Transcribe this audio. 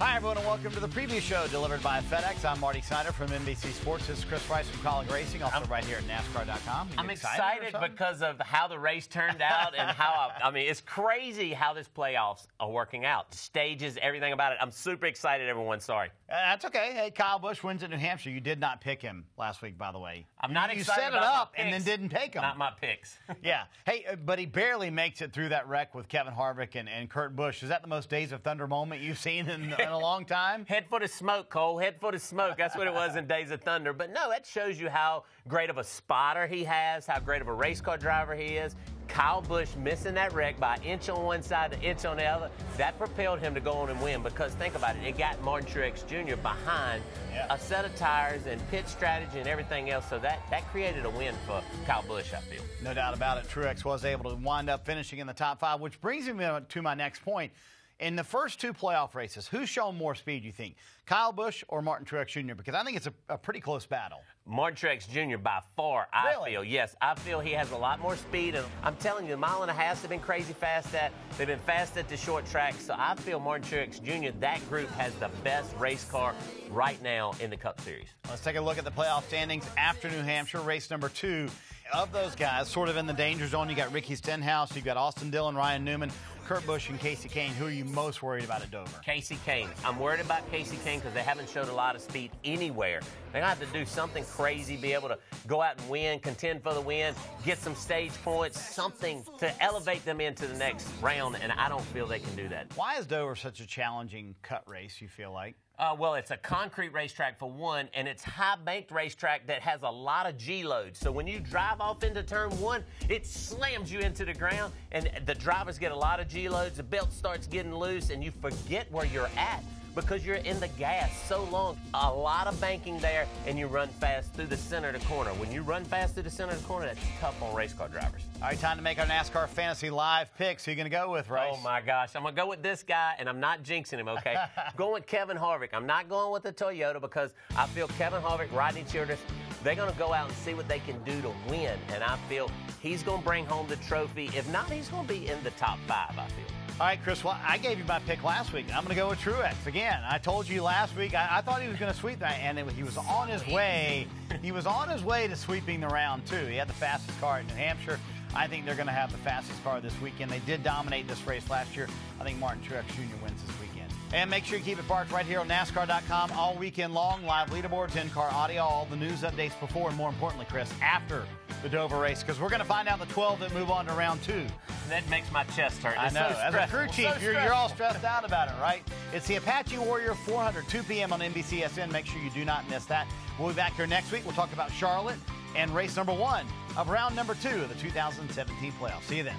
Hi, everyone, and welcome to the preview show delivered by FedEx. I'm Marty Snider from NBC Sports. This is Chris Rice from Colleague Racing, also right here at NASCAR.com. I'm excited because of how the race turned out and how, I mean, it's crazy how this playoffs are working out. Stages, everything about it. I'm super excited, everyone. Sorry. That's okay. Hey, Kyle Busch wins at New Hampshire. You did not pick him last week, by the way. I'm not excited. You set it up and then didn't take him. Not my picks. Yeah. Hey, but he barely makes it through that wreck with Kevin Harvick and Kurt Busch. Is that the most Days of Thunder moment you've seen in a long time? Head full of smoke, Cole. Head full of smoke. That's what it was in Days of Thunder. But no, that shows you how great of a spotter he has, how great of a race car driver he is. Kyle Busch missing that wreck by an inch on one side, an inch on the other, that propelled him to go on and win because, think about it, it got Martin Truex Jr. behind a set of tires and pit strategy and everything else, so that created a win for Kyle Busch, I feel. No doubt about it. Truex was able to wind up finishing in the top five, which brings me to my next point. In the first two playoff races, who's shown more speed, you think? Kyle Busch or Martin Truex Jr.? Because I think it's a pretty close battle. Martin Truex Jr. by far, I feel. Yes, I feel he has a lot more speed. And I'm telling you, the mile and a half they've been crazy fast at. They've been fast at the short track. So I feel Martin Truex Jr., that group has the best race car right now in the Cup Series. Let's take a look at the playoff standings after New Hampshire, race number 2. Of those guys, sort of in the danger zone, you got Ricky Stenhouse, you've got Austin Dillon, Ryan Newman, Kurt Busch, and Casey Kane. Who are you most worried about at Dover? Casey Kane. I'm worried about Casey Kane because they haven't showed a lot of speed anywhere. They're going to have to do something crazy, be able to go out and win, contend for the win, get some stage points, something to elevate them into the next round, and I don't feel they can do that. Why is Dover such a challenging cut race, you feel like? Well, it's a concrete racetrack for one, and it's high-banked racetrack that has a lot of G-loads. So when you drive off into turn one, it slams you into the ground, and the drivers get a lot of G-loads. The belt starts getting loose, and you forget where you're at because you're in the gas so long. A lot of banking there, and you run fast through the center of the corner. When you run fast through the center of the corner, that's tough on race car drivers. All right, time to make our NASCAR Fantasy Live picks. Who are you going to go with, Rice? Oh, my gosh. I'm going to go with this guy, and I'm not jinxing him, okay? I'm going with Kevin Harvick. I'm not going with the Toyota because I feel Kevin Harvick, Rodney Childers, they're going to go out and see what they can do to win, and I feel he's going to bring home the trophy. If not, he's going to be in the top 5, I feel. All right, Chris, well, I gave you my pick last week. I'm going to go with Truex. Again, I told you last week, I thought he was going to sweep that, and he was on his way. He was on his way to sweeping the round, too. He had the fastest car at New Hampshire. I think they're going to have the fastest car this weekend. They did dominate this race last year. I think Martin Truex Jr. wins this weekend. And make sure you keep it parked right here on NASCAR.com all weekend long. Live leaderboards, in-car audio, all the news updates before, and more importantly, Chris, after the Dover race, because we're going to find out the 12 that move on to round 2. That makes my chest hurt. I know. As a crew chief, you're all stressed out about it, right? It's the Apache Warrior 400, 2 p.m. on NBCSN. Make sure you do not miss that. We'll be back here next week. We'll talk about Charlotte and race number 1 of round number 2 of the 2017 playoffs. See you then.